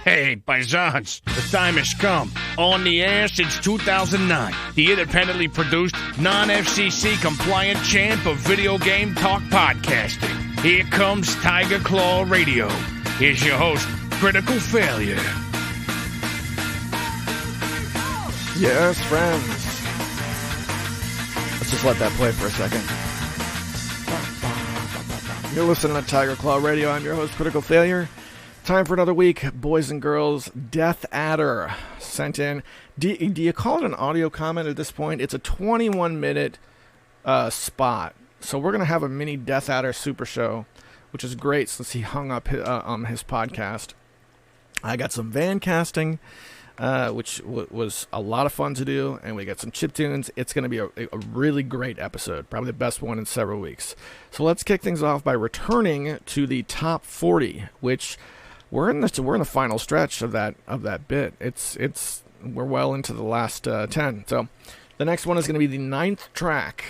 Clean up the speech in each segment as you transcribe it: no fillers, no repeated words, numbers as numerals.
Hey, paisans, the time has come. On the air since 2009, the independently produced, non-FCC compliant champ of video game talk podcasting. Here comes Tiger Claw Radio. Here's your host, Critical Failure. Yes, friends. Let's just let that play for a second. You're listening to Tiger Claw Radio. I'm your host, Critical Failure. Time for another week, boys and girls. Death Adder sent in. Do you call it an audio comment at this point? It's a 21-minute spot. So we're going to have a mini Death Adder super show, which is great since he hung up his podcast. I got some van casting, which was a lot of fun to do, and we got some chip tunes. It's going to be a really great episode, probably the best one in several weeks. So let's kick things off by returning to the top 40, which we're in the final stretch of that bit. We're well into the last 10. So the next one is going to be the 9th track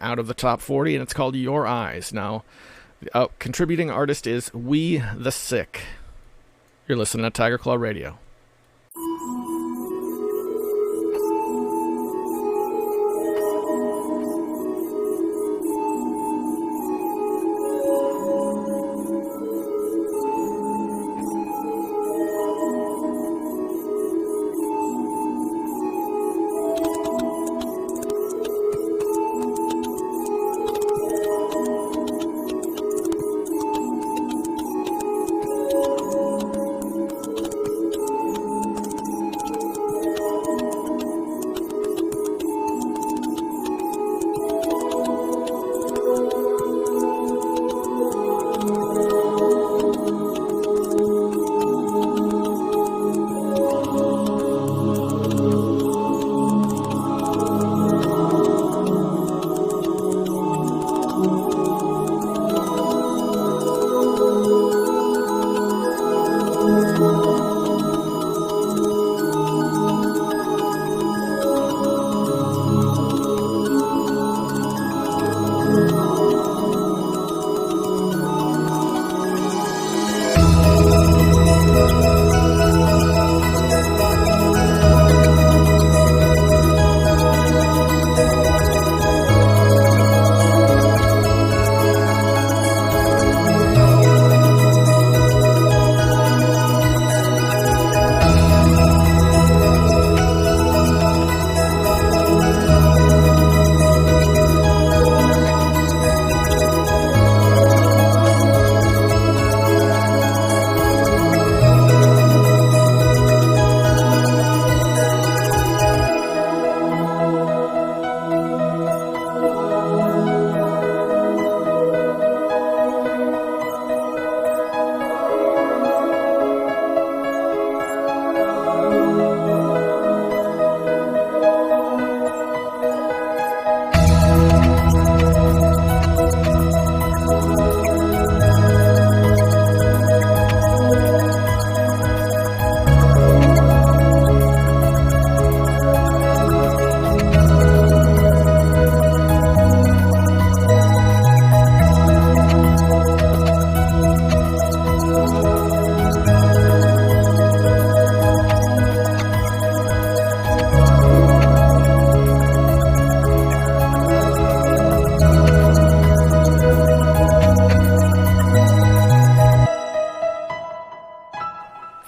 out of the top 40, and it's called Your Eyes. Now, contributing artist is We the Sick. You're listening to Tiger Claw Radio.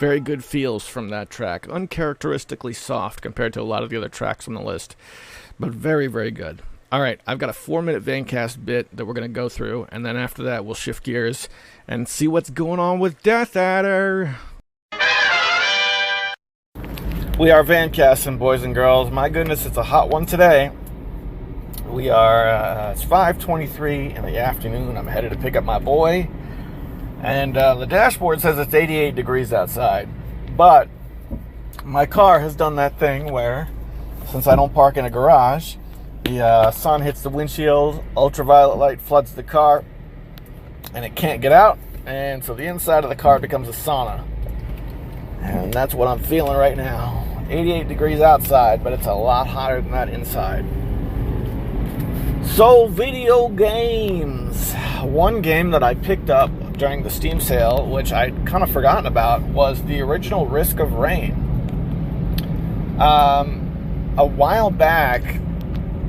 Very good feels from that track. Uncharacteristically soft compared to a lot of the other tracks on the list, but very, very good. All right, I've got a 4-minute Vancast bit that we're going to go through, and then after that we'll shift gears and see what's going on with Death Adder. We are Vancasting, boys and girls. My goodness, it's a hot one today. We are, it's 5:23 in the afternoon. I'm headed to pick up my boy. And the dashboard says it's 88 degrees outside. But my car has done that thing where, since I don't park in a garage, the sun hits the windshield, ultraviolet light floods the car, and it can't get out. And so the inside of the car becomes a sauna. And that's what I'm feeling right now. 88 degrees outside, but it's a lot hotter than that inside. So, video games. One game that I picked up during the Steam sale, which I'd kind of forgotten about, was the original Risk of Rain. A while back,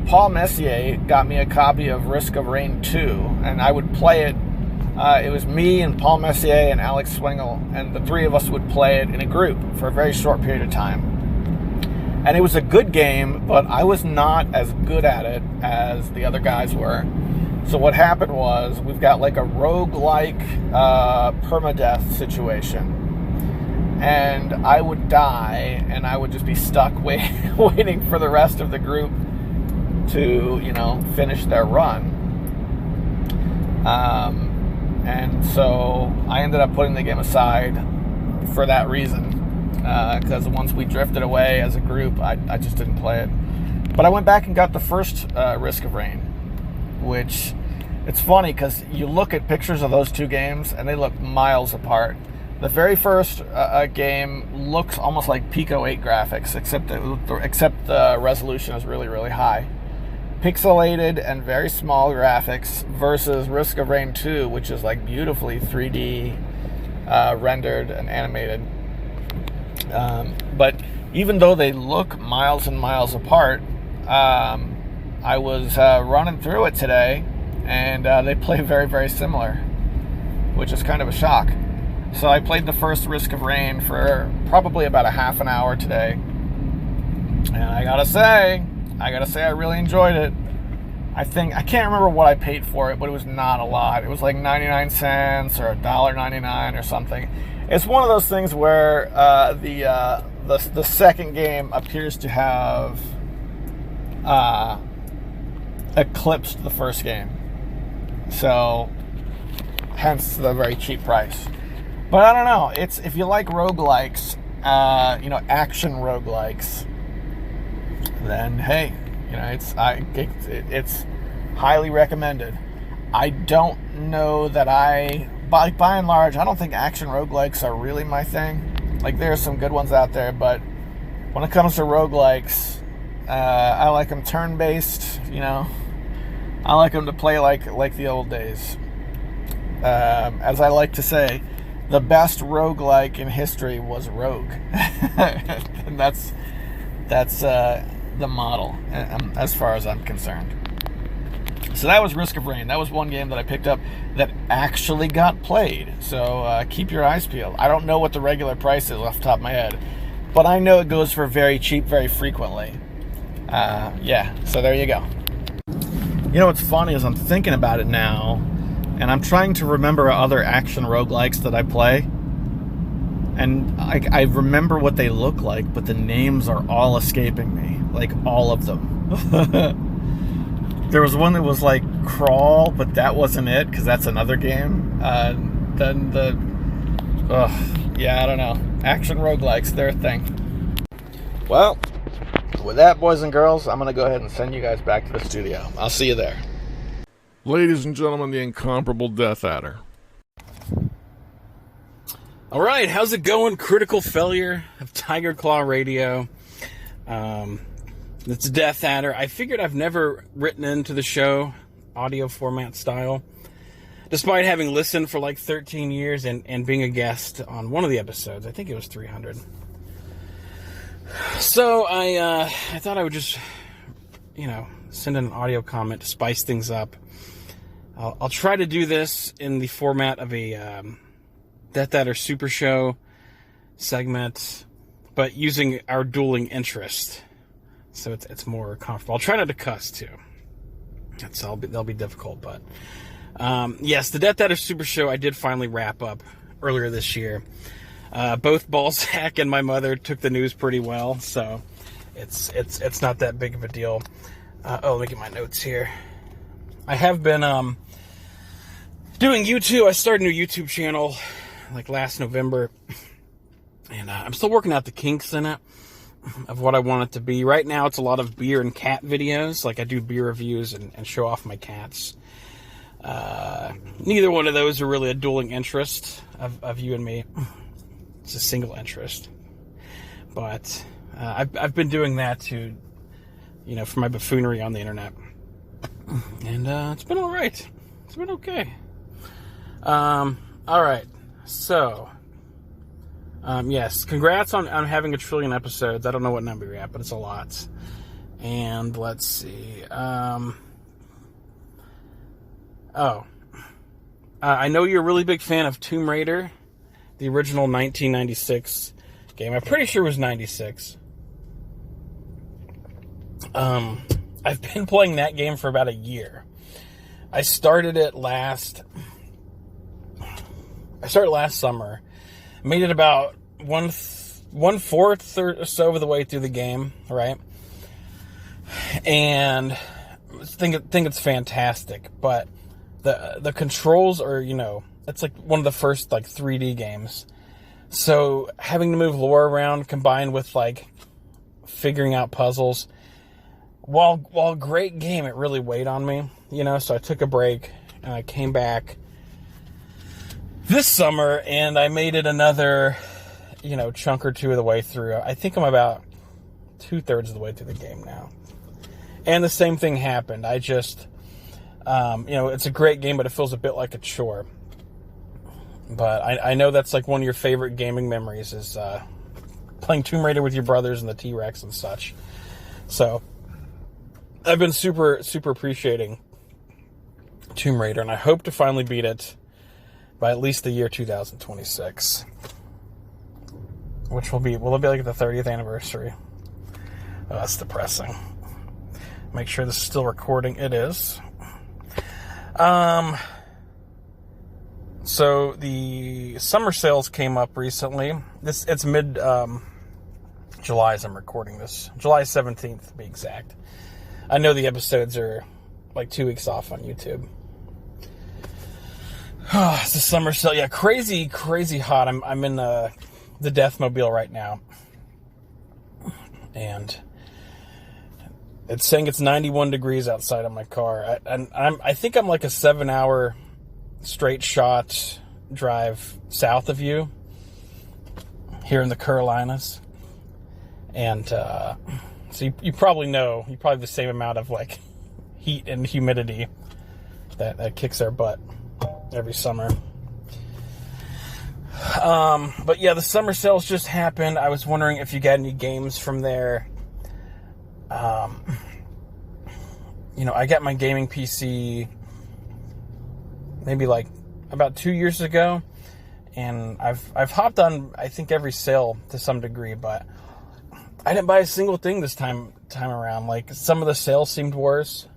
Paul Messier got me a copy of Risk of Rain 2, and I would play it. It was me and Paul Messier and Alex Swingle, and the three of us would play it in a group for a very short period of time. And it was a good game, but I was not as good at it as the other guys were. So what happened was, we've got like a roguelike permadeath situation. And I would die, and I would just be stuck waiting for the rest of the group to, finish their run. And so I ended up putting the game aside for that reason. Because once we drifted away as a group, I just didn't play it. But I went back and got the first Risk of Rain, which, it's funny because you look at pictures of those two games and they look miles apart. The very first game looks almost like Pico 8 graphics, except the resolution is really, really high. Pixelated and very small graphics versus Risk of Rain 2, which is like beautifully 3D rendered and animated. But even though they look miles and miles apart, I was running through it today, and they play very, very similar, which is kind of a shock. So I played the first Risk of Rain for probably about a half an hour today, and I gotta say I really enjoyed it. I can't remember what I paid for it, but it was not a lot. It was like 99 cents or $1.99 or something. It's one of those things where the second game appears to have eclipsed the first game, so hence the very cheap price. But I don't know. If you like roguelikes, action roguelikes, then hey, it's highly recommended. I don't know that by and large, I don't think action roguelikes are really my thing. Like, there are some good ones out there, but when it comes to roguelikes, I like them turn-based, I like them to play like the old days. As I like to say, the best roguelike in history was Rogue. And that's the model, as far as I'm concerned. So that was Risk of Rain. That was one game that I picked up that actually got played. So keep your eyes peeled. I don't know what the regular price is off the top of my head, but I know it goes for very cheap very frequently. So there you go. What's funny is I'm thinking about it now, and I'm trying to remember other action roguelikes that I play. And I remember what they look like, but the names are all escaping me. Like, all of them. There was one that was like Crawl, but that wasn't it, because that's another game. I don't know. Action roguelikes, they're a thing. Well, with that, boys and girls, I'm going to go ahead and send you guys back to the studio. I'll see you there. Ladies and gentlemen, the incomparable Death Adder. All right, how's it going? Critical Failure of Tiger Claw Radio. It's Death Adder. I figured I've never written into the show audio format style, despite having listened for like 13 years and being a guest on one of the episodes. I think it was 300. So I thought I would just, send in an audio comment to spice things up. I'll try to do this in the format of a Death Adder Super Show segment, but using our dueling interest, so it's more comfortable. I'll try not to cuss too. That'll be difficult, but yes, the Death Adder Super Show I did finally wrap up earlier this year. Both Ballsack and my mother took the news pretty well, so it's not that big of a deal. Let me get my notes here. I have been doing YouTube. I started a new YouTube channel like last November, and I'm still working out the kinks in it of what I want it to be. Right now it's a lot of beer and cat videos. Like, I do beer reviews and show off my cats. Neither one of those are really a dueling interest of you and me. It's a single interest. But I've been doing that to, for my buffoonery on the internet. And it's been all right. It's been okay. All right. So, yes, congrats on having 1 trillion episodes. I don't know what number you're at, but it's a lot. And let's see. I know you're a really big fan of Tomb Raider, the original 1996 game. I'm pretty sure it was 96. I've been playing that game for about a year. I started last summer. Made it about one-fourth or so of the way through the game, right? And think it's fantastic, but the controls are, it's like one of the first 3D games. So having to move lore around combined with figuring out puzzles, while a great game, it really weighed on me, so I took a break and I came back this summer and I made it another, chunk or two of the way through. I think I'm about 2/3 of the way through the game now. And the same thing happened. I just, it's a great game, but it feels a bit like a chore. But I know that's one of your favorite gaming memories is playing Tomb Raider with your brothers and the T-Rex and such. So I've been super, super appreciating Tomb Raider, and I hope to finally beat it by at least the year 2026. Which will it be the 30th anniversary? Oh, that's depressing. Make sure this is still recording. It is. So the summer sales came up recently. It's mid July as I'm recording this. July 17th to be exact. I know the episodes are 2 weeks off on YouTube. It's a summer sale. Yeah, crazy hot. I'm in the Deathmobile right now. And it's saying it's 91 degrees outside of my car. I think I'm a 7-hour straight shot drive south of you here in the Carolinas. And so you probably know, you probably have the same amount of heat and humidity that kicks our butt every summer. But yeah, the summer sales just happened. I was wondering if you got any games from there. I got my gaming PC maybe about 2 years ago, and I've hopped on I think every sale to some degree, but I didn't buy a single thing this time around. Some of the sales seemed worse.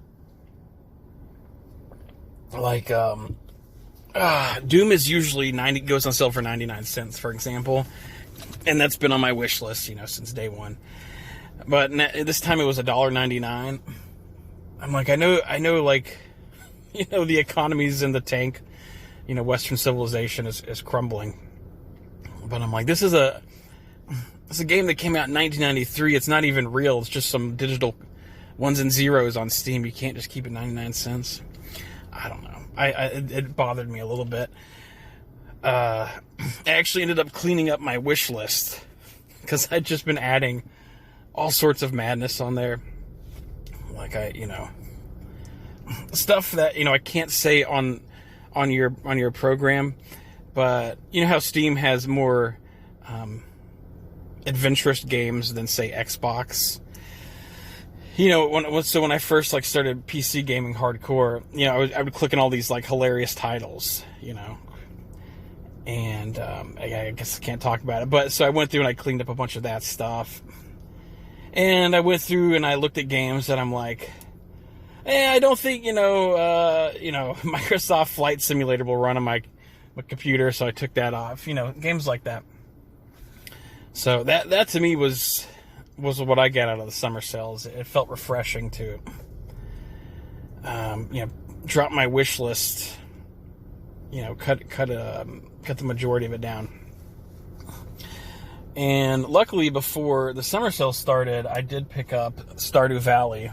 Doom is usually goes on sale for 99 cents, for example, and that's been on my wish list, since day one. But this time it was $1.99. I'm I know, the economy's in the tank. Western civilization is crumbling. But I'm this is a game that came out in 1993. It's not even real. It's just some digital ones and zeros on Steam. You can't just keep it 99 cents. I don't know. It bothered me a little bit. I actually ended up cleaning up my wish list because I'd just been adding all sorts of madness on there. Stuff that, I can't say on your program, but how Steam has more adventurous games than, say, Xbox. When I first started PC gaming hardcore, I would click on all these hilarious titles, and I guess I can't talk about it. But so I went through and I cleaned up a bunch of that stuff, and I went through and I looked at games that I'm I don't think Microsoft Flight Simulator will run on my computer, so I took that off. Games like that. So that to me was what I got out of the summer sales. It felt refreshing to, drop my wish list, cut the majority of it down. And luckily, before the summer sale started, I did pick up Stardew Valley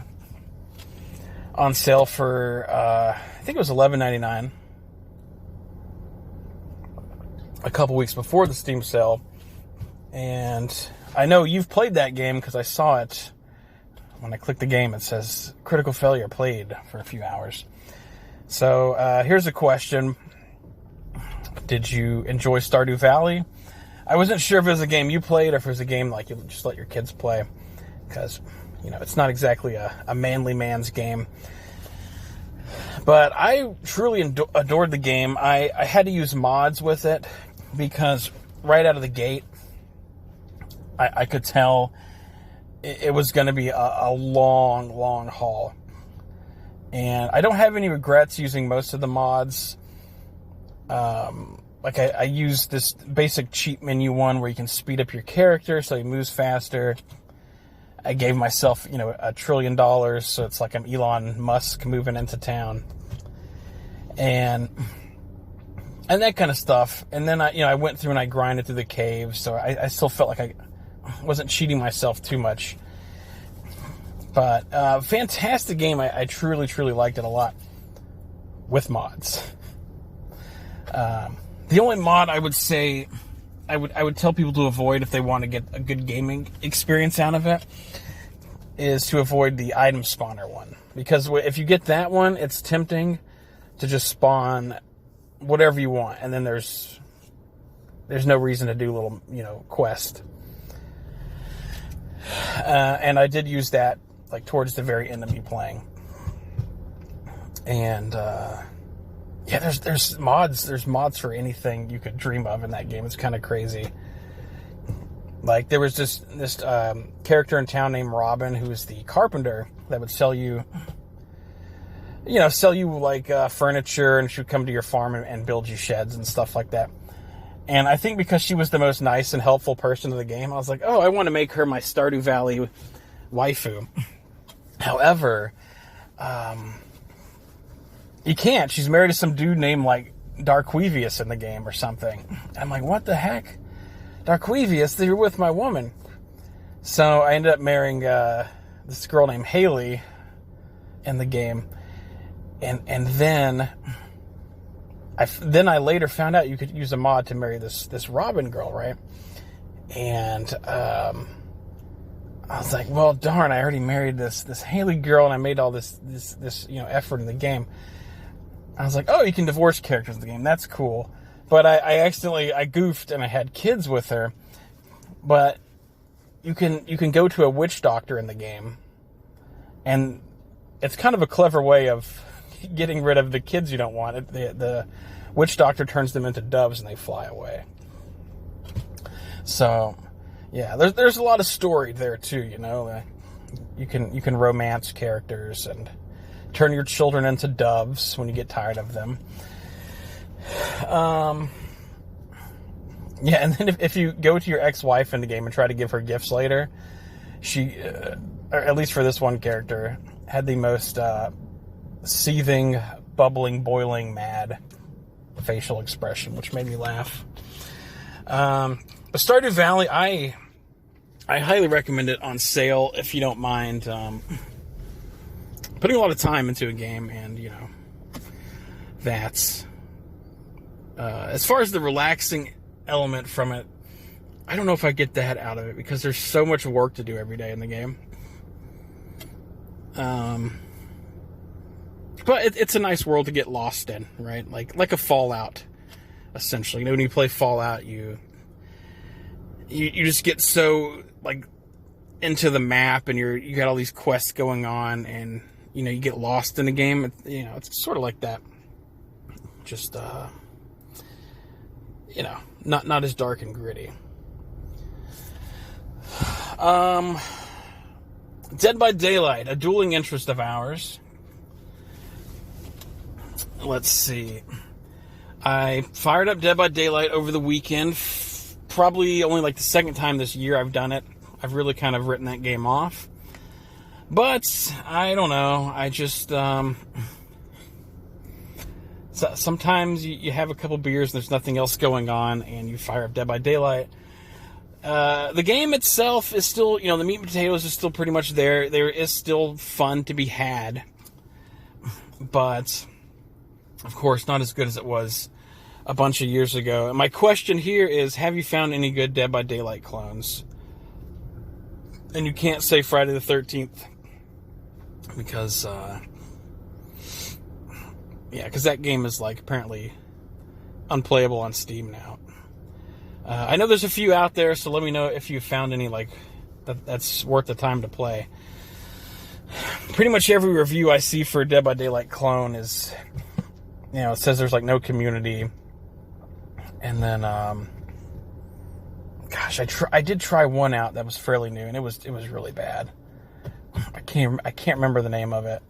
on sale for, I think it was $11.99. A couple weeks before the Steam sale. And I know you've played that game because I saw it. When I click the game, it says critical failure played for a few hours. So here's a question. Did you enjoy Stardew Valley? I wasn't sure if it was a game you played or if it was a game like you just let your kids play, because, it's not exactly a manly man's game. But I truly adored the game. I had to use mods with it because right out of the gate, I could tell it was going to be a long, long haul. And I don't have any regrets using most of the mods. I used this basic cheat menu one where you can speed up your character so he moves faster. I gave myself, $1 trillion, so it's like I'm Elon Musk moving into town. And that kind of stuff. And then I went through and I grinded through the caves, so I still felt like I wasn't cheating myself too much. But fantastic game. I truly, truly liked it a lot with mods. The only mod I would say I would tell people to avoid if they want to get a good gaming experience out of it is to avoid the item spawner one. Because if you get that one, it's tempting to just spawn whatever you want, and then there's no reason to do a little, quest. And I did use that like towards the very end of me playing. And there's mods. There's mods for anything you could dream of in that game. It's kind of crazy. Like there was this character in town named Robin, who was the carpenter that would sell you like furniture, and she would come to your farm and build you sheds and stuff like that. And I think because she was the most nice and helpful person in the game, I was like, oh, I want to make her my Stardew Valley waifu. However, you can't. She's married to some dude named like Darquevius in the game or something. And I'm like, what the heck? Darquevius, you're with my woman. So I ended up marrying this girl named Haley in the game. And then I later found out you could use a mod to marry this Robin girl, right? And I was like, well, darn, I already married this Haley girl, and I made all this effort in the game. I was like, oh, you can divorce characters in the game. That's cool. But I goofed and I had kids with her. But you can go to a witch doctor in the game, and it's kind of a clever way of getting rid of the kids you don't want. The witch doctor turns them into doves and they fly away. So, yeah, there's a lot of story there too. You can romance characters and turn your children into doves when you get tired of them. And then if you go to your ex-wife in the game and try to give her gifts later, she, or at least for this one character, had the most seething, bubbling, boiling, mad facial expression, which made me laugh. But Stardew Valley, I highly recommend it on sale if you don't mind putting a lot of time into a game, and that's as far as the relaxing element from it, I don't know if I get that out of it because there's so much work to do every day in the game. But it's a nice world to get lost in, right? Like a Fallout, essentially. When you play Fallout, you just get so like into the map, and you got all these quests going on, and you get lost in the game. It's sort of like that. Just not as dark and gritty. Dead by Daylight, a dueling interest of ours. Let's see. I fired up Dead by Daylight over the weekend. Probably only like the second time this year I've done it. I've really kind of written that game off. But, I don't know. I just, sometimes you have a couple beers and there's nothing else going on, and you fire up Dead by Daylight. The game itself is still, the meat and potatoes is still pretty much there. There is still fun to be had. But, of course, not as good as it was a bunch of years ago. And my question here is, have you found any good Dead by Daylight clones? And you can't say Friday the 13th. Because, because that game is, apparently unplayable on Steam now. I know there's a few out there, so let me know if you found any like that's worth the time to play. Pretty much every review I see for Dead by Daylight clone is, it says there's like no community, and then I did try one out that was fairly new, and it was really bad. I can't remember the name of it,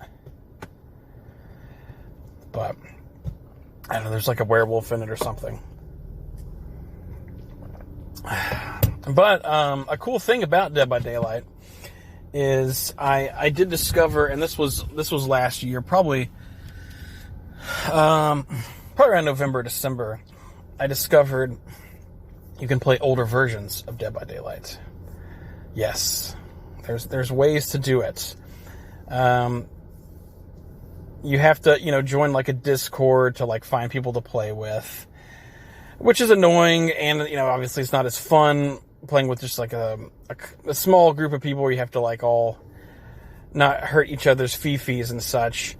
but I don't know. There's like a werewolf in it or something. But a cool thing about Dead by Daylight is I did discover, and this was last year, probably around November, December, I discovered you can play older versions of Dead by Daylight. Yes, there's ways to do it. You have to, join like a Discord to like find people to play with, which is annoying, and obviously it's not as fun playing with just like a small group of people where you have to like all not hurt each other's fifis and such.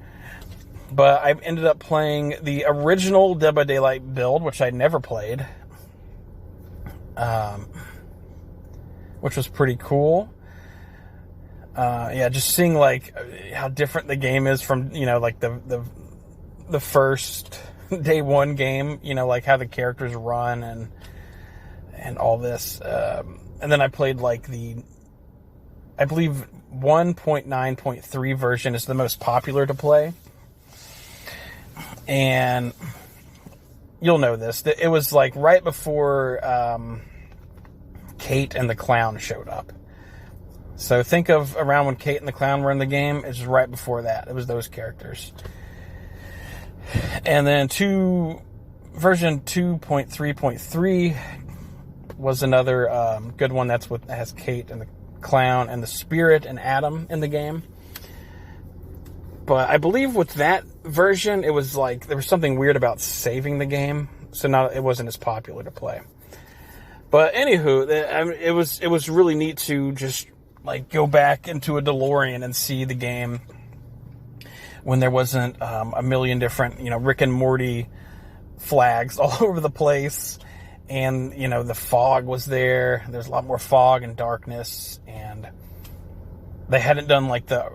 But I ended up playing the original Dead by Daylight build, which I never played, which was pretty cool. Just seeing like how different the game is from like the first day one game, like how the characters run and all this. And then I played like I believe 1.9.3 version is the most popular to play. And you'll know this, that it was like right before Kate and the Clown showed up. So think of around when Kate and the Clown were in the game, it's right before that. It was those characters. And then version 2.3.3 was another good one. That has Kate and the Clown and the Spirit and Adam in the game. But I believe with that version, it was like there was something weird about saving the game, so it wasn't as popular to play. But anywho, it was really neat to just like go back into a DeLorean and see the game when there wasn't a million different Rick and Morty flags all over the place, and the fog was there. There's a lot more fog and darkness, and they hadn't done like the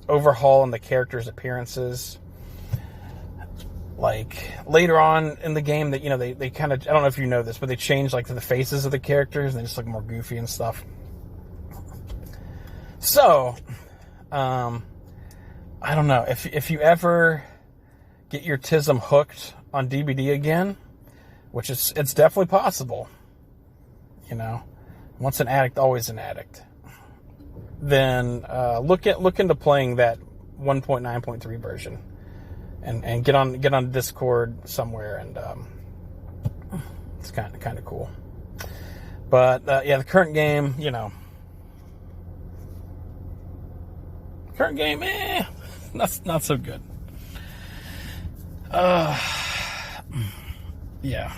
overhaul in the characters' appearances. Like later on in the game, that they kind of, I don't know if you know this, but they changed like the faces of the characters and they just look more goofy and stuff. So, I don't know if you ever get your TISM hooked on DBD again, which it's definitely possible. Once an addict, always an addict. Then look into playing that 1.9.3 version, and get on Discord somewhere, and it's kind of cool. But the current game, not so good. Yeah.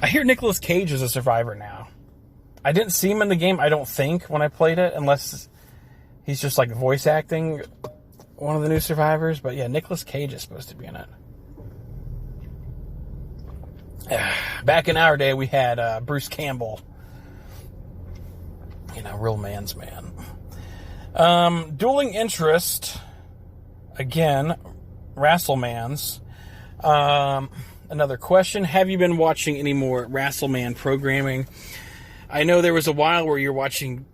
I hear Nicolas Cage is a survivor now. I didn't see him in the game, I don't think, when I played it, unless he's just like voice acting one of the new survivors. But yeah, Nicolas Cage is supposed to be in it. Back in our day, we had Bruce Campbell. Real man's man. Dueling Interest, again, Rasselmans. Another question, have you been watching any more Rasselman programming? I know there was a while where you're watching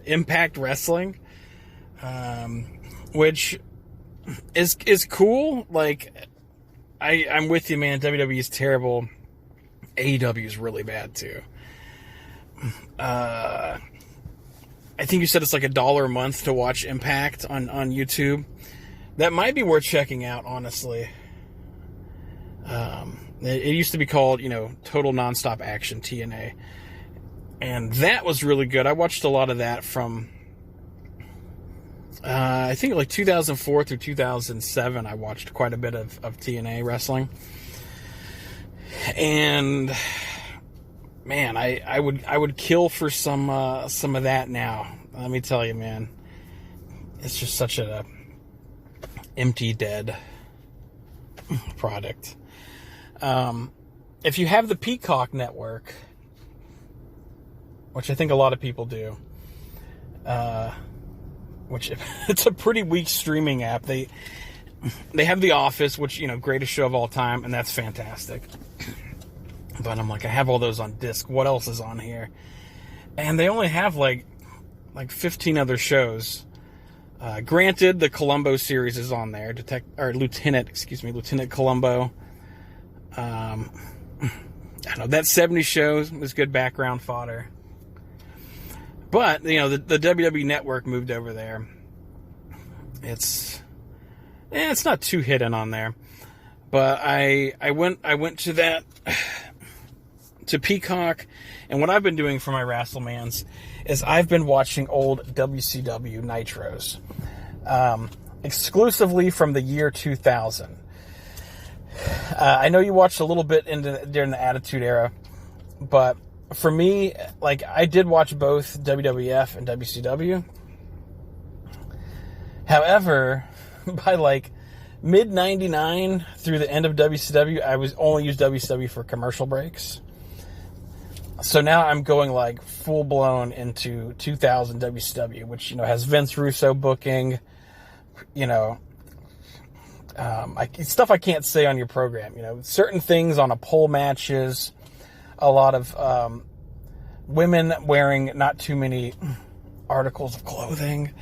Impact Wrestling, which is cool. Like, I'm with you, man. WWE is terrible. AEW is really bad, too. I think you said it's like $1 a month to watch Impact on YouTube. That might be worth checking out, honestly. It used to be called, Total Nonstop Action, TNA. And that was really good. I watched a lot of that from, I think like 2004 through 2007. I watched quite a bit of TNA wrestling. And man, I would kill for some of that now. Let me tell you, man, it's just such a empty, dead product. If you have the Peacock network, which I think a lot of people do, which it's a pretty weak streaming app. They have The Office, which, greatest show of all time, and that's fantastic. But I'm like, I have all those on disc. What else is on here? And they only have like 15 other shows. Granted, the Columbo series is on there. Lieutenant Columbo. I don't know, that 70s show was good background fodder. But, the WWE Network moved over there. It's not too hidden on there. But I went to that, to Peacock, and what I've been doing for my Wrestlemans is I've been watching old WCW Nitros. Exclusively from the year 2000. I know you watched a little bit during the Attitude Era, but for me, I did watch both WWF and WCW. However, by mid '99 through the end of WCW, I was only used WCW for commercial breaks. So now I'm going full blown into 2000 WCW, which has Vince Russo booking, stuff I can't say on your program. Certain things on a pole matches, a lot of women wearing not too many articles of clothing,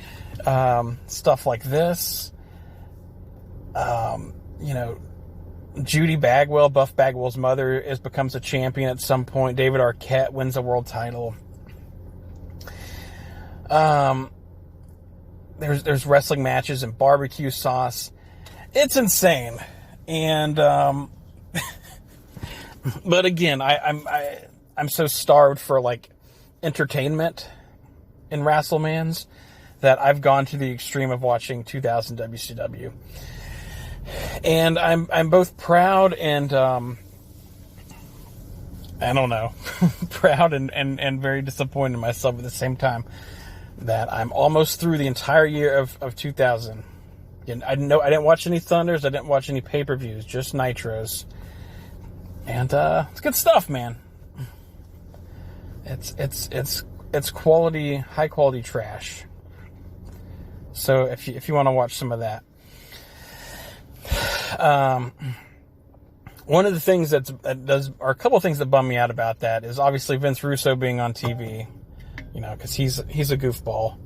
stuff like this. Judy Bagwell, Buff Bagwell's mother, becomes a champion at some point. David Arquette wins a world title. There's wrestling matches and barbecue sauce. It's insane, and but again, I'm so starved for entertainment in Wrestlemans that I've gone to the extreme of watching 2000 WCW, and I'm both proud and I don't know, proud and very disappointed in myself at the same time that I'm almost through the entire year of 2000. I didn't watch any Thunders. I didn't watch any pay-per-views. Just Nitros, and it's good stuff, man. It's quality, high quality trash. So if you want to watch some of that, one of the things or a couple of things that bum me out about that is obviously Vince Russo being on TV, because he's a goofball.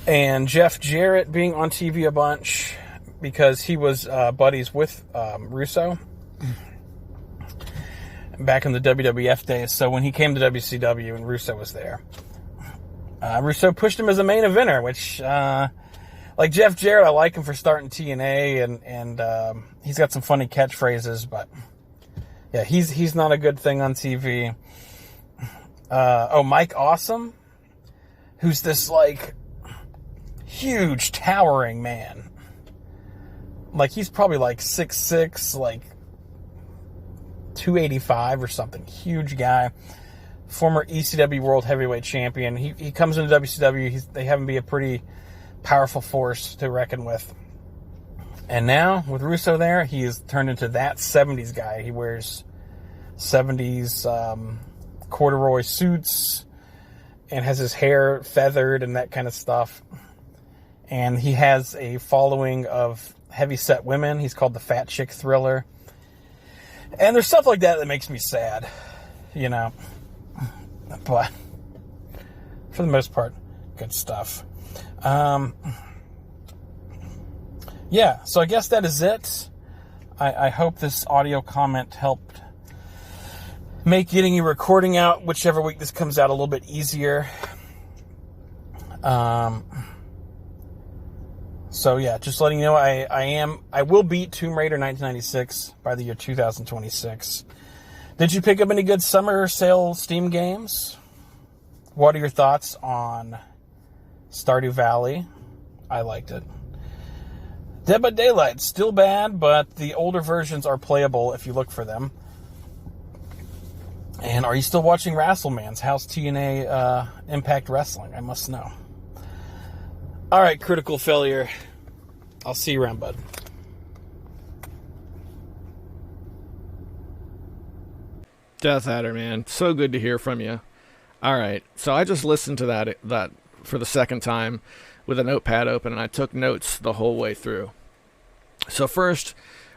And Jeff Jarrett being on TV a bunch because he was buddies with Russo back in the WWF days. So when he came to WCW and Russo was there, Russo pushed him as a main eventer, which, Jeff Jarrett, I like him for starting TNA, and he's got some funny catchphrases, but yeah, he's not a good thing on TV. Mike Awesome, who's this huge, towering man. He's probably 6'6", 285 or something. Huge guy. Former ECW World Heavyweight Champion. He comes into WCW. They have him be a pretty powerful force to reckon with. And now, with Russo there, he has turned into that 70s guy. He wears 70s corduroy suits and has his hair feathered and that kind of stuff. And he has a following of heavy-set women. He's called the Fat Chick Thriller. And there's stuff like that makes me sad, But for the most part, good stuff. Yeah, so I guess that is it. I hope this audio comment helped make getting your recording out whichever week this comes out a little bit easier. So yeah, just letting you know, I will beat Tomb Raider 1996 by the year 2026. Did you pick up any good summer sale Steam games? What are your thoughts on Stardew Valley? I liked it. Dead by Daylight, still bad, but the older versions are playable if you look for them. And are you still watching Wrestlemans? How's TNA Impact Wrestling? I must know. All right, critical failure. I'll see you around, bud. Death Adder, man. So good to hear from you. All right, so I just listened to that for the second time with a notepad open, and I took notes the whole way through. So first,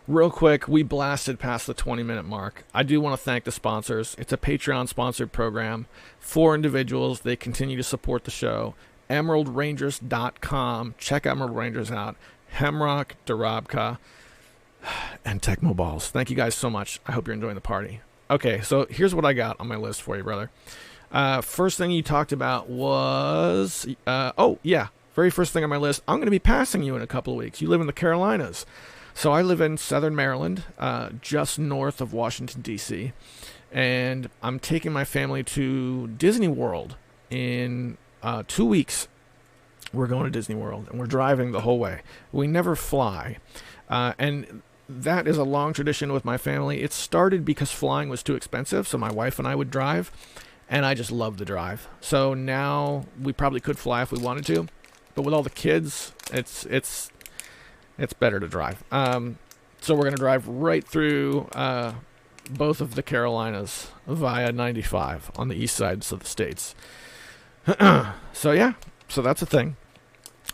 real quick, we blasted past the 20-minute mark. I do want to thank the sponsors. It's a Patreon-sponsored program for individuals. They continue to support the show. EmeraldRangers.com. Check Emerald Rangers out. Hemrock, Darabka, and Tecmo Balls. Thank you guys so much. I hope you're enjoying the party. Okay, so here's what I got on my list for you, brother. First thing you talked about was... very first thing on my list, I'm going to be passing you in a couple of weeks. You live in the Carolinas. So I live in southern Maryland, just north of Washington, D.C., and I'm taking my family to Disney World in 2 weeks. We're going to Disney World, and we're driving the whole way. We never fly, and that is a long tradition with my family. It started because flying was too expensive, so my wife and I would drive, and I just love the drive. So now we probably could fly if we wanted to, but with all the kids, it's better to drive. So we're going to drive right through both of the Carolinas via 95 on the east sides of the states. So that's a thing.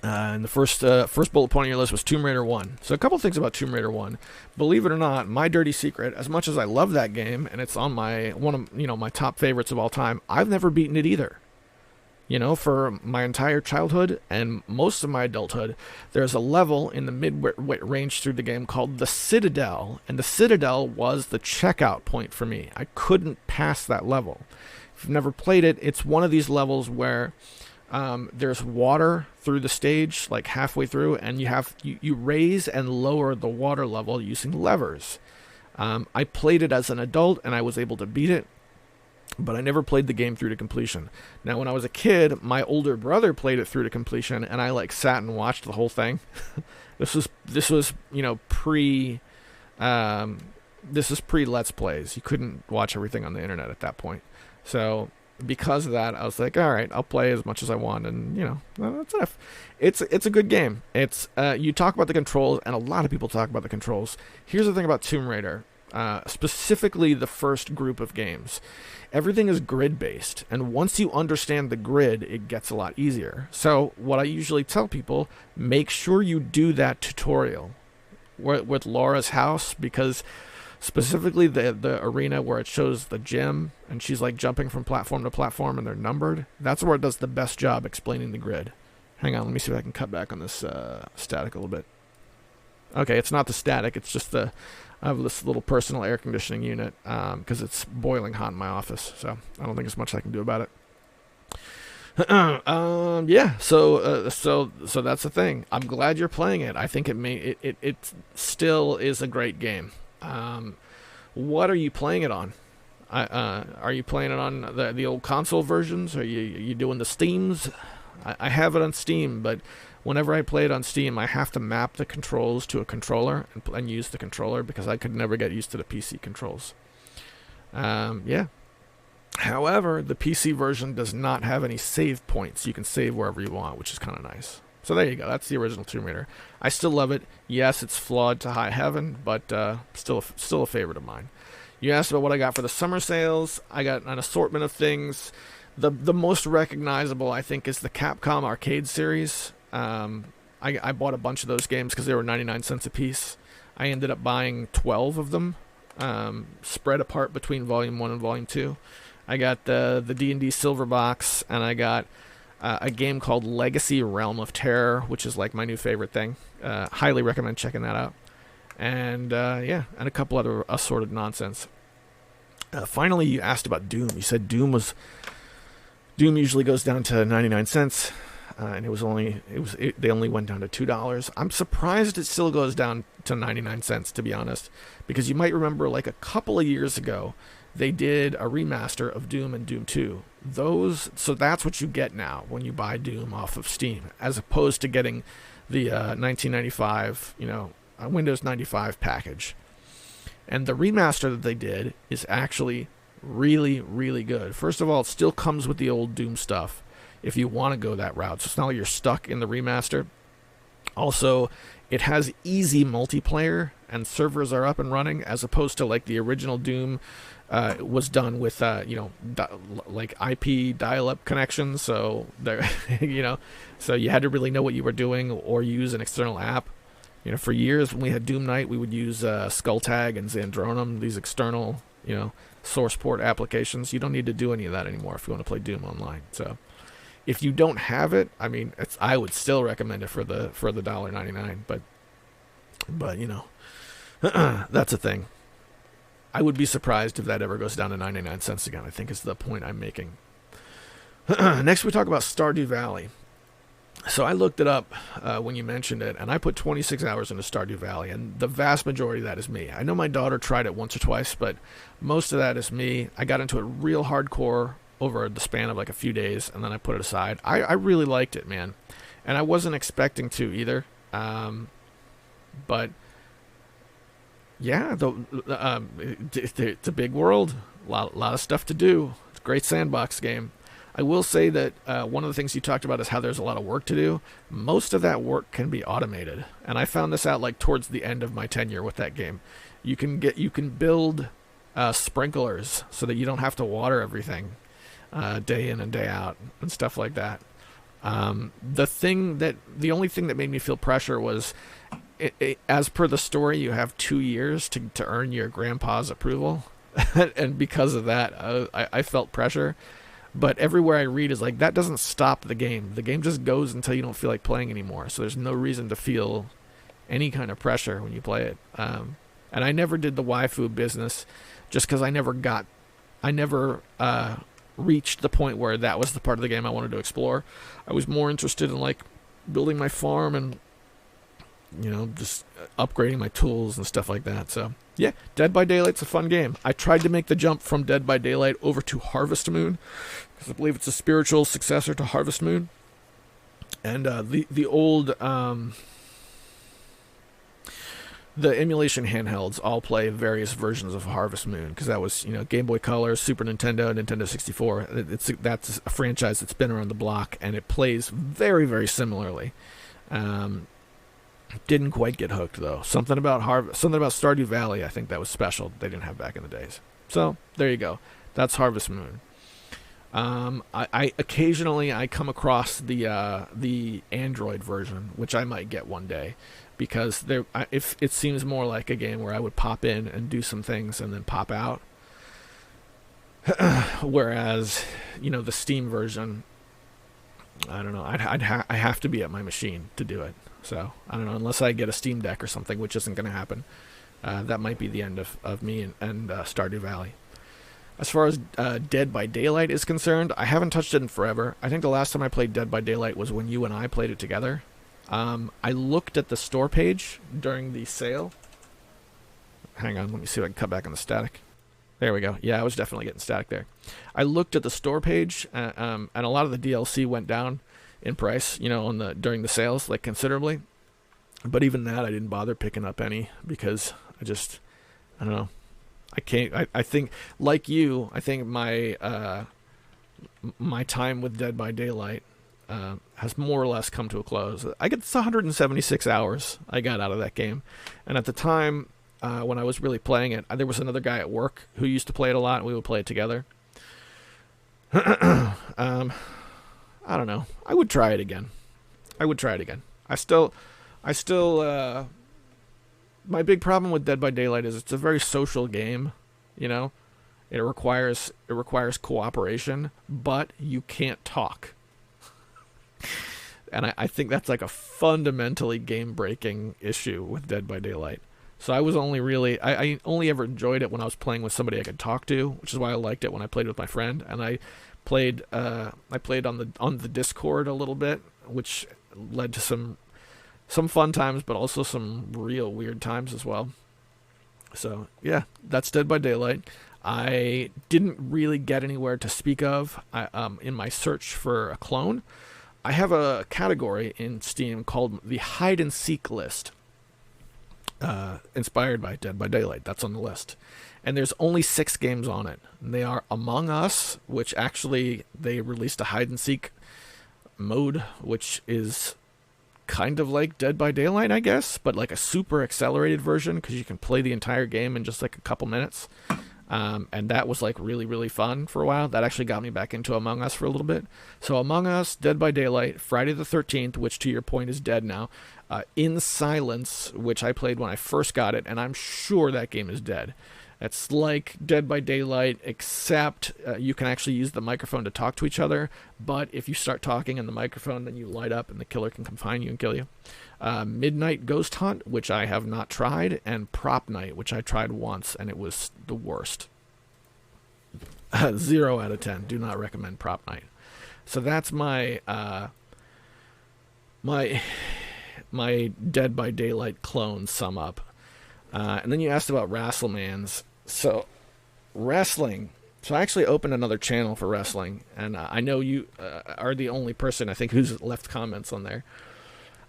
And the first bullet point on your list was Tomb Raider 1. So a couple things about Tomb Raider 1. Believe it or not, my dirty secret, as much as I love that game, and it's on one of my top favorites of all time, I've never beaten it either. For my entire childhood and most of my adulthood, there's a level in the mid-range through the game called the Citadel, and the Citadel was the checkout point for me. I couldn't pass that level. If you've never played it, it's one of these levels where there's water through the stage, like halfway through, and you raise and lower the water level using levers. I played it as an adult, and I was able to beat it, but I never played the game through to completion. Now, when I was a kid, my older brother played it through to completion, and I sat and watched the whole thing. This was pre Let's Plays. You couldn't watch everything on the internet at that point. So because of that, I was like, all right, I'll play as much as I want, and that's enough. It's a good game. It's you talk about the controls, and a lot of people talk about the controls. Here's the thing about Tomb Raider, specifically the first group of games. Everything is grid-based, and once you understand the grid, it gets a lot easier. So what I usually tell people, make sure you do that tutorial with Laura's house, because specifically the arena where it shows the gym, and she's jumping from platform to platform, and they're numbered, that's where it does the best job explaining the grid. Hang on, let me see if I can cut back on this static a little bit. Okay, it's not the static, it's just I have this little personal air conditioning unit because it's boiling hot in my office, so I don't think there's much I can do about it. So that's the thing. I'm glad you're playing it. I think it still is a great game. What are you playing it on? Are you playing it on the old console versions? Are you doing the Steams? I have it on Steam, but whenever I play it on Steam, I have to map the controls to a controller and use the controller, because I could never get used to the PC controls. However, the PC version does not have any save points. You can save wherever you want, which is kind of nice. So there you go. That's the original Tomb Raider. I still love it. Yes, it's flawed to high heaven, but still a favorite of mine. You asked about what I got for the summer sales. I got an assortment of things. The most recognizable, I think, is the Capcom Arcade series. I bought a bunch of those games because they were 99 cents a piece. I ended up buying 12 of them, spread apart between Volume 1 and Volume 2. I got the D&D Silver Box, and I got a game called Legacy Realm of Terror, which is my new favorite thing. Highly recommend checking that out. And and a couple other assorted nonsense. Finally, you asked about Doom. You said Doom usually goes down to 99 cents. And they only went down to $2. I'm surprised it still goes down to 99 cents, to be honest, because you might remember a couple of years ago, they did a remaster of Doom and Doom 2. So that's what you get now when you buy Doom off of Steam, as opposed to getting the 1995, Windows 95 package. And the remaster that they did is actually really, really good. First of all, it still comes with the old Doom stuff. if you want to go that route. So it's not like you're stuck in the remaster. Also, it has easy multiplayer, and servers are up and running, as opposed to like the original Doom was done with like IP dial-up connections. So there, so you had to really know what you were doing or use an external app. For years when we had Doom Night, we would use Skulltag and Xandronum, these external source port applications. You don't need to do any of that anymore if you want to play Doom online. So if you don't have it, I mean, I would still recommend it for the $1.99. But that's a thing. I would be surprised if that ever goes down to 99 cents again, I think is the point I'm making. Next, we talk about Stardew Valley. So I looked it up when you mentioned it, and I put 26 hours into Stardew Valley, and the vast majority of that is me. I know my daughter tried it once or twice, but most of that is me. I got into it real hardcore over the span of like a few days, and then I put it aside. I really liked it, man, and I wasn't expecting to either. But yeah, it's a big world, a lot of stuff to do. It's a great sandbox game. I will say that one of the things you talked about is how there's a lot of work to do. Most of that work can be automated, and I found this out like towards the end of my tenure with that game. You can build sprinklers so that you don't have to water everything day in and day out and stuff like that. The only thing that made me feel pressure was, as per the story, you have 2 years to earn your grandpa's approval, and because of that, I felt pressure. But everywhere I read is like, that doesn't stop the game. The game just goes until you don't feel like playing anymore. So there's no reason to feel any kind of pressure when you play it. And I never did the waifu business just because I never reached the point where that was the part of the game I wanted to explore. I was more interested in like building my farm and just upgrading my tools and stuff like that. So yeah, Dead by Daylight's a fun game. I tried to make the jump from Dead by Daylight over to Harvest Moon, because I believe it's a spiritual successor to Harvest Moon. And the old the emulation handhelds all play various versions of Harvest Moon, because that was Game Boy Color, Super Nintendo, Nintendo 64. That's a franchise that's been around the block, and it plays very, very similarly. Didn't quite get hooked though. Something about Stardew Valley, I think that was special. They didn't have back in the days. So there you go. That's Harvest Moon. I occasionally come across the Android version, which I might get one day, because if it seems more like a game where I would pop in and do some things and then pop out. Whereas the Steam version, I don't know. I have to be at my machine to do it. So, I don't know, unless I get a Steam Deck or something, which isn't going to happen. That might be the end of me and Stardew Valley. As far as Dead by Daylight is concerned, I haven't touched it in forever. I think the last time I played Dead by Daylight was when you and I played it together. I looked at the store page during the sale. Hang on, let me see if I can cut back on the static. There we go. Yeah, I was definitely getting static there. I looked at the store page, and a lot of the DLC went down in price, during the sales, like considerably. But even that, I didn't bother picking up any, because I don't know. I think, like you, I think my time with Dead by Daylight has more or less come to a close. I get 176 hours I got out of that game. And at the time, when I was really playing it, there was another guy at work who used to play it a lot, and we would play it together. I don't know. I would try it again. I still, my big problem with Dead by Daylight is it's a very social game, It requires cooperation, but you can't talk. And I think that's like a fundamentally game-breaking issue with Dead by Daylight. So I only ever enjoyed it when I was playing with somebody I could talk to, which is why I liked it when I played with my friend. And I played on the Discord a little bit, which led to some fun times, but also some real weird times as well. So yeah, that's Dead by Daylight. I didn't really get anywhere to speak of in my search for a clone. I have a category in Steam called the Hide and Seek list, inspired by Dead by Daylight. That's on the list. And there's only 6 games on it. And they are Among Us, which actually they released a hide and seek mode, which is kind of like Dead by Daylight, I guess, but like a super accelerated version because you can play the entire game in just like a couple minutes. And that was like really, really fun for a while. That actually got me back into Among Us for a little bit. So Among Us, Dead by Daylight, Friday the 13th, which to your point is dead now, In Silence, which I played when I first got it, and I'm sure that game is dead. It's like Dead by Daylight, except you can actually use the microphone to talk to each other, but if you start talking in the microphone, then you light up and the killer can come find you and kill you. Midnight Ghost Hunt, which I have not tried, and Prop Night, which I tried once, and it was the worst. 0 out of 10. Do not recommend Prop Night. So that's my my Dead by Daylight clone sum up. And then you asked about Wrestlemans. So, wrestling. So I actually opened another channel for wrestling, and I know you are the only person, I think, who's left comments on there.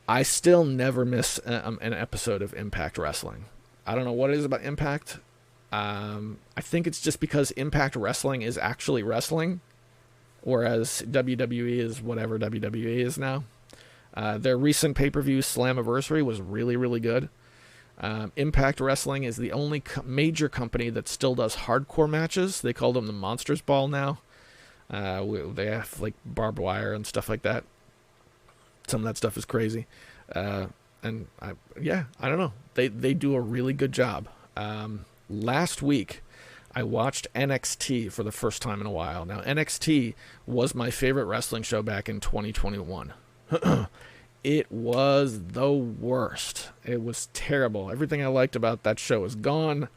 I still never miss an episode of Impact Wrestling. I don't know what it is about Impact. I think it's just because Impact Wrestling is actually wrestling, whereas WWE is whatever WWE is now. Their recent pay-per-view Slammiversary was really, really good. Impact Wrestling is the only major company that still does hardcore matches. They call them the Monsters Ball now. They have like barbed wire and stuff like that. Some of that stuff is crazy. And I don't know. They do a really good job. Last week, I watched NXT for the first time in a while. Now, NXT was my favorite wrestling show back in 2021. It was the worst. It was terrible. Everything I liked about that show is gone.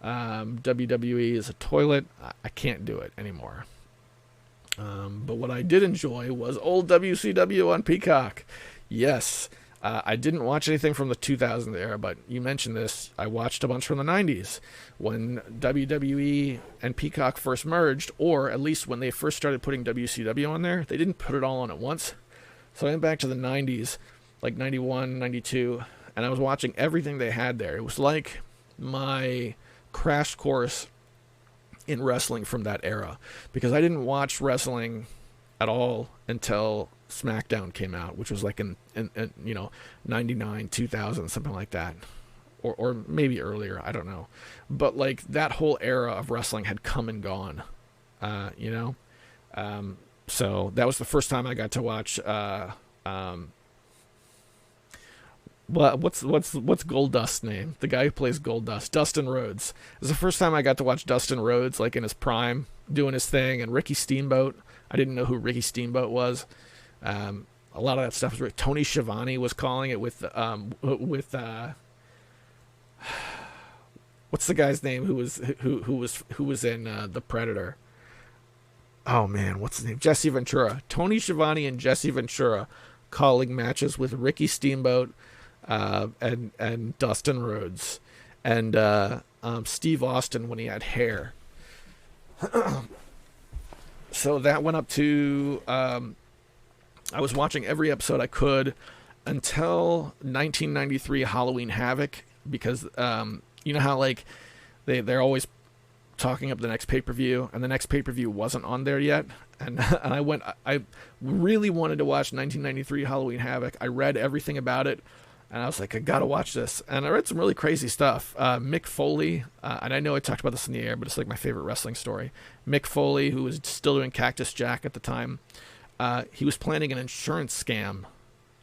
WWE is a toilet. I can't do it anymore. But what I did enjoy was old WCW on Peacock. Yes, I didn't watch anything from the 2000s era, but you mentioned this. I watched a bunch from the 90s when WWE and Peacock first merged, or at least when they first started putting WCW on there. They didn't put it all on at once. So I went back to the 90s, like 91, 92, and I was watching everything they had there. It was like my crash course in wrestling from that era, because I didn't watch wrestling at all until SmackDown came out, which was like in 99, 2000, something like that, or maybe earlier, I don't know. But like that whole era of wrestling had come and gone, So that was the first time I got to watch. What's Goldust's name? The guy who plays Goldust, Dustin Rhodes. It was the first time I got to watch Dustin Rhodes, like in his prime, doing his thing. And Ricky Steamboat. I didn't know who Ricky Steamboat was. A lot of that stuff was. Tony Schiavone was calling it with what's the guy's name who was in The Predator? Oh man, what's his name? Jesse Ventura. Tony Schiavone and Jesse Ventura calling matches with Ricky Steamboat and Dustin Rhodes and Steve Austin when he had hair. So that went up to I was watching every episode I could until 1993 Halloween Havoc, because you know how like they're always talking up the next pay-per-view, and the next pay-per-view wasn't on there yet, and I really wanted to watch 1993 Halloween Havoc. I read everything about it, and I was like, I gotta watch this, and I read some really crazy stuff. Mick Foley, and I know I talked about this in the air, but it's like my favorite wrestling story. Mick Foley, who was still doing Cactus Jack at the time, he was planning an insurance scam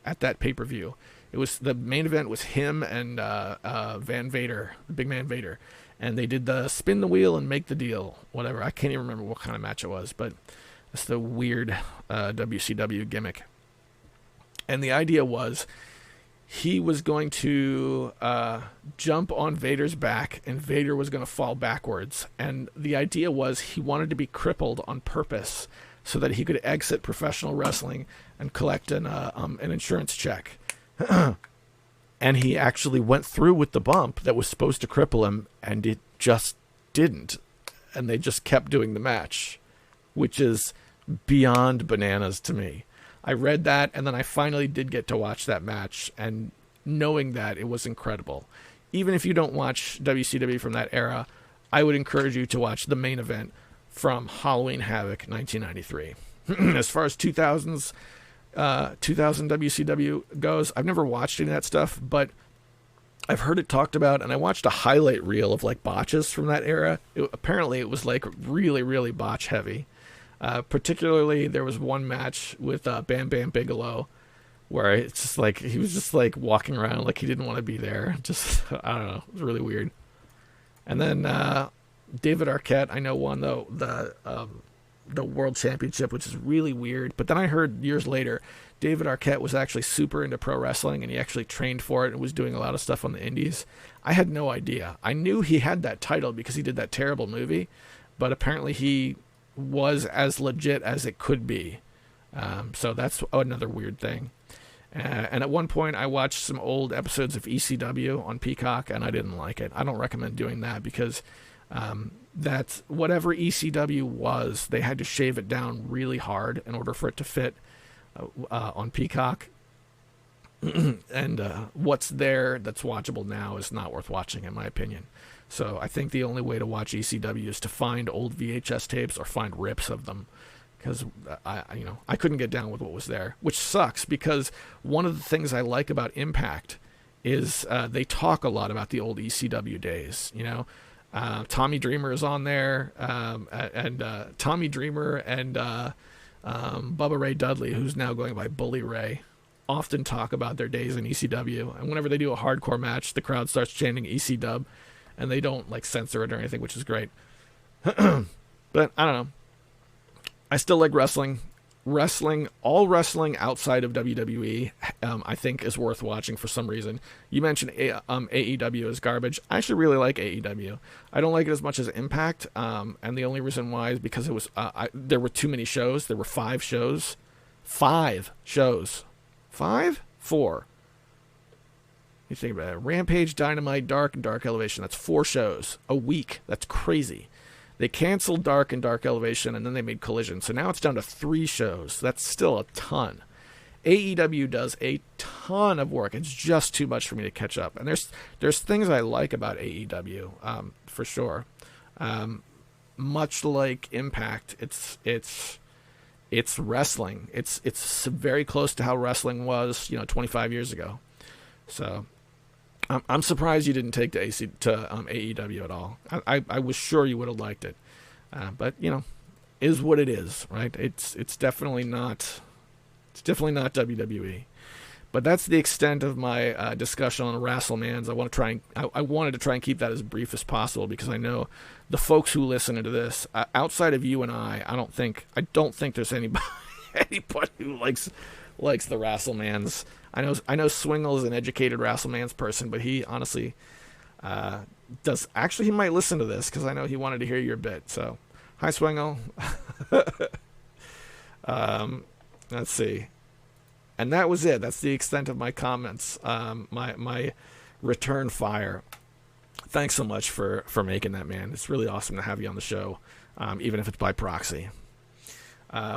at that pay-per-view. It was, the main event was him and Van Vader, the big man Vader. And they did the spin the wheel and make the deal, whatever. I can't even remember what kind of match it was, but it's the weird WCW gimmick. And the idea was he was going to jump on Vader's back, and Vader was going to fall backwards. And the idea was he wanted to be crippled on purpose so that he could exit professional wrestling and collect an insurance check. And he actually went through with the bump that was supposed to cripple him, and it just didn't. And they just kept doing the match, which is beyond bananas to me. I read that, and then I finally did get to watch that match, and knowing that, it was incredible. Even if you don't watch WCW from that era, I would encourage you to watch the main event from Halloween Havoc 1993. As far as 2000s, 2000 WCW goes. I've never watched any of that stuff, but I've heard it talked about, and I watched a highlight reel of like botches from that era. Apparently it was like really, really botch heavy. Particularly there was one match with Bam Bam Bigelow where it's just like he was just like walking around like he didn't want to be there. Just, I don't know, it was really weird. And then David Arquette, I know, won the World Championship, which is really weird. But then I heard years later David Arquette was actually super into pro wrestling, and he actually trained for it and was doing a lot of stuff on the indies. I had no idea. I knew he had that title because he did that terrible movie, but apparently he was as legit as it could be. So that's another weird thing. And at one point I watched some old episodes of ECW on Peacock, and I didn't like it. I don't recommend doing that because that's whatever ECW was, they had to shave it down really hard in order for it to fit on Peacock. And what's there that's watchable now is not worth watching, in my opinion. So I think the only way to watch ECW is to find old VHS tapes or find rips of them, because I couldn't get down with what was there, which sucks because one of the things I like about Impact is they talk a lot about the old ECW days. Tommy Dreamer is on there, and Tommy Dreamer and Bubba Ray Dudley, who's now going by Bully Ray, often talk about their days in ECW. And whenever they do a hardcore match, the crowd starts chanting ECW, and they don't like censor it or anything, which is great. But I don't know. I still like wrestling. All wrestling outside of WWE, I think is worth watching for some reason. You mentioned AEW is garbage. I actually really like AEW. I don't like it as much as Impact, and the only reason why is because it was there were too many shows. There were 5 shows. 5 shows. 5? 4. You think about it. Rampage, Dynamite, Dark, and Dark Elevation. That's 4 shows a week. That's crazy. They canceled Dark and Dark Elevation, and then they made Collision. So now it's down to 3 shows. That's still a ton. AEW does a ton of work. It's just too much for me to catch up. And there's things I like about AEW, for sure. Much like Impact, it's wrestling. It's very close to how wrestling was, 25 years ago. So I'm surprised you didn't take to AEW at all. I was sure you would have liked it, but is what it is, right? It's definitely not WWE. But that's the extent of my discussion on Wrestlemans. I wanted to try and keep that as brief as possible because I know the folks who listen to this, outside of you and I don't think there's anybody who likes the Wrestlemans. I know Swingle is an educated Wrestlemans person, but he honestly does. Actually, he might listen to this because I know he wanted to hear your bit. So, hi, Swingle. Let's see. And that was it. That's the extent of my comments. My return fire. Thanks so much for making that, man. It's really awesome to have you on the show, even if it's by proxy.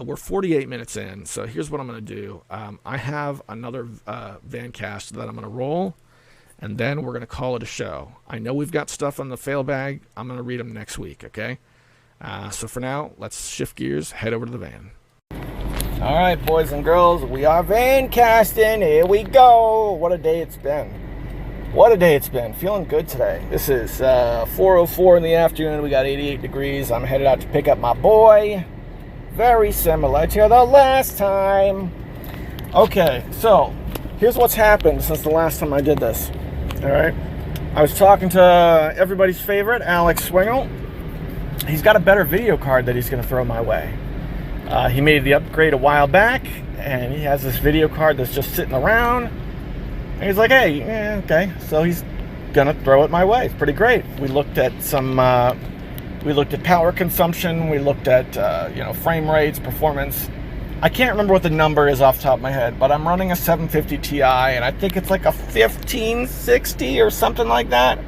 We're 48 minutes in, so here's what I'm going to do. I have another Vancast that I'm going to roll, and then we're going to call it a show. I know we've got stuff on the fail bag. I'm going to read them next week, okay? So for now, let's shift gears, head over to the van. All right, boys and girls, we are Vancasting. Here we go. What a day it's been. Feeling good today. This is 4:04 in the afternoon. We got 88 degrees. I'm headed out to pick up my boy. Very similar to the last time. Okay, so here's what's happened since the last time I did this. All right, I was talking to everybody's favorite, Alex Swingle. He's got a better video card that he's going to throw my way. He made the upgrade a while back, and he has this video card that's just sitting around. And he's like, hey, okay. So he's going to throw it my way. It's pretty great. We looked at we looked at power consumption. We looked at, frame rates, performance. I can't remember what the number is off the top of my head, but I'm running a 750 Ti, and I think it's like a 1560 or something like that.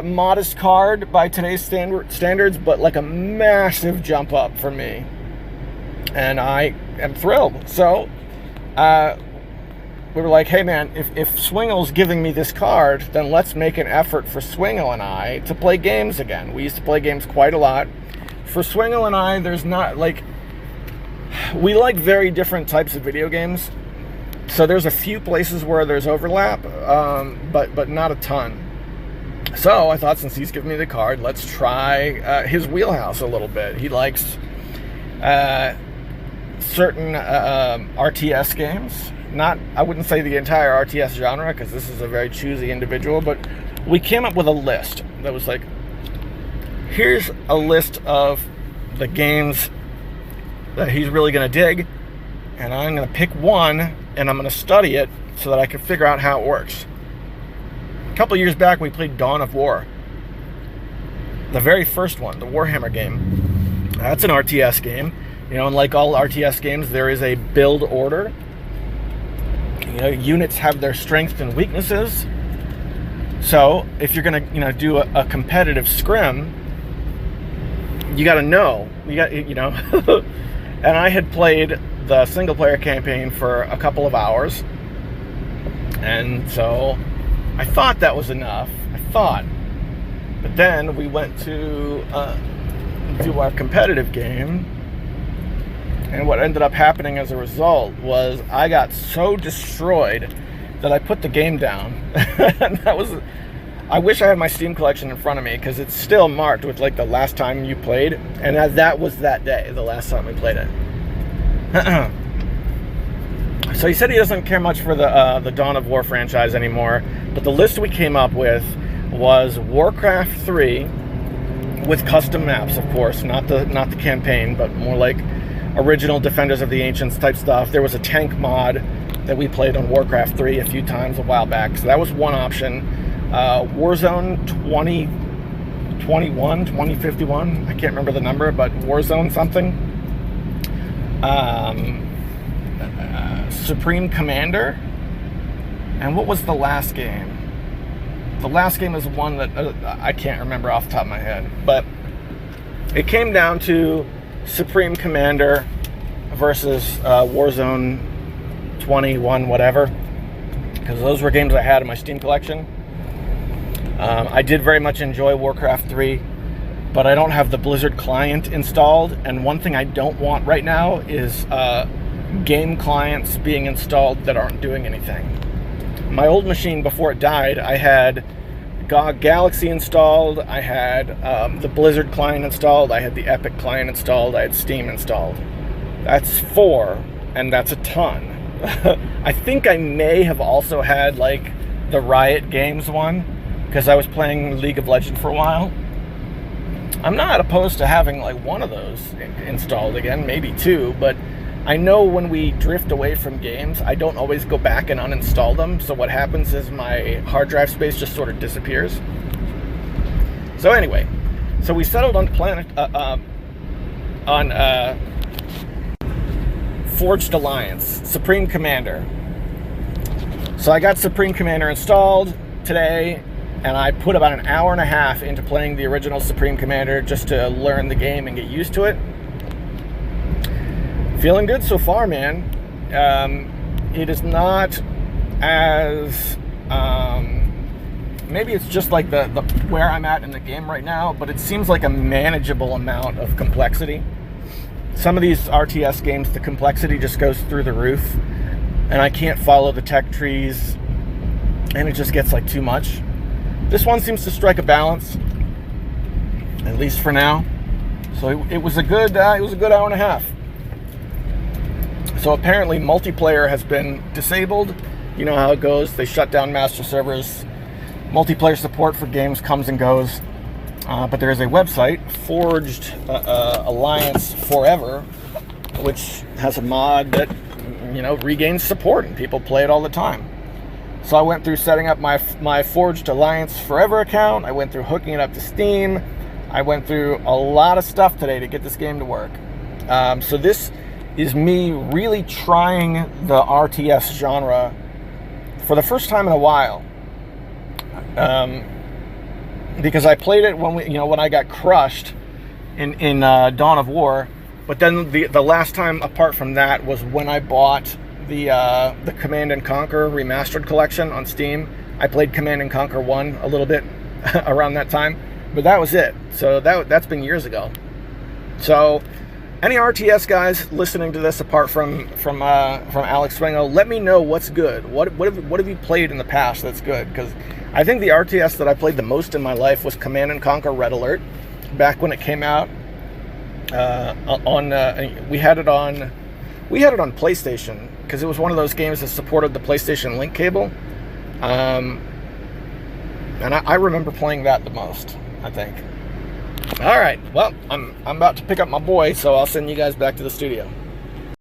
Modest card by today's standards, but like a massive jump up for me. And I am thrilled. So, we were like, hey man, if Swingle's giving me this card, then let's make an effort for Swingle and I to play games again. We used to play games quite a lot. For Swingle and I, there's not, like, we like very different types of video games. So there's a few places where there's overlap, but not a ton. So I thought, since he's giving me the card, let's try his wheelhouse a little bit. He likes certain RTS games. I wouldn't say the entire RTS genre, because this is a very choosy individual, but we came up with a list that was like, here's a list of the games that he's really going to dig, and I'm going to pick one, and I'm going to study it so that I can figure out how it works. A couple years back, we played Dawn of War. The very first one, the Warhammer game. That's an RTS game. And like all RTS games, there is a build order. Units have their strengths and weaknesses. So if you're going to, do a competitive scrim, you got to know. And I had played the single-player campaign for a couple of hours, and so I thought that was enough. But then we went to do our competitive game, and what ended up happening as a result was I got so destroyed that I put the game down. And I wish I had my Steam collection in front of me, because it's still marked with like the last time you played, and that was that day, the last time we played it. So he said he doesn't care much for the Dawn of War franchise anymore, but the list we came up with was Warcraft 3 with custom maps, of course, not the campaign, but more like original Defenders of the Ancients type stuff. There was a tank mod that we played on Warcraft 3 a few times a while back, so that was one option. Warzone 2021, 2051, I can't remember the number, but Warzone something. Supreme Commander, and what was the last game? The last game is one that I can't remember off the top of my head, but it came down to Supreme Commander versus Warzone 21 whatever, because those were games I had in my Steam collection. I did very much enjoy Warcraft 3, but I don't have the Blizzard client installed, and one thing I don't want right now is game clients being installed that aren't doing anything. My old machine, before it died, I had GOG Galaxy installed, I had the Blizzard client installed, I had the Epic client installed, I had Steam installed. That's 4, and that's a ton. I think I may have also had like the Riot Games one, because I was playing League of Legends for a while. I'm not opposed to having like one of those installed again, maybe 2, but I know when we drift away from games, I don't always go back and uninstall them, so what happens is my hard drive space just sort of disappears. So anyway, so we settled on Forged Alliance, Supreme Commander. So I got Supreme Commander installed today, and I put about an hour and a half into playing the original Supreme Commander just to learn the game and get used to it. Feeling good so far, man. It is not as... maybe it's just like the where I'm at in the game right now, but it seems like a manageable amount of complexity. Some of these RTS games, the complexity just goes through the roof, and I can't follow the tech trees, and it just gets like too much. This one seems to strike a balance, at least for now. So it was a good hour and a half. So apparently multiplayer has been disabled. You know how it goes. They shut down master servers. Multiplayer support for games comes and goes. But there is a website, Forged Alliance Forever, which has a mod that, regains support, and people play it all the time. So I went through setting up my Forged Alliance Forever account. I went through hooking it up to Steam. I went through a lot of stuff today to get this game to work. So this is me really trying the RTS genre for the first time in a while. Because I played it when I got crushed in Dawn of War, but then the last time apart from that was when I bought the Command and Conquer Remastered Collection on Steam. I played Command and Conquer 1 a little bit around that time, but that was it. So that's been years ago. So Any RTS guys listening to this, apart from Alex Swingo, let me know what's good. What have you played in the past that's good? Because I think the RTS that I played the most in my life was Command and Conquer Red Alert, back when it came out. We had it on PlayStation because it was one of those games that supported the PlayStation Link cable, and I remember playing that the most, I think. All right, well, I'm about to pick up my boy, so I'll send you guys back to the studio.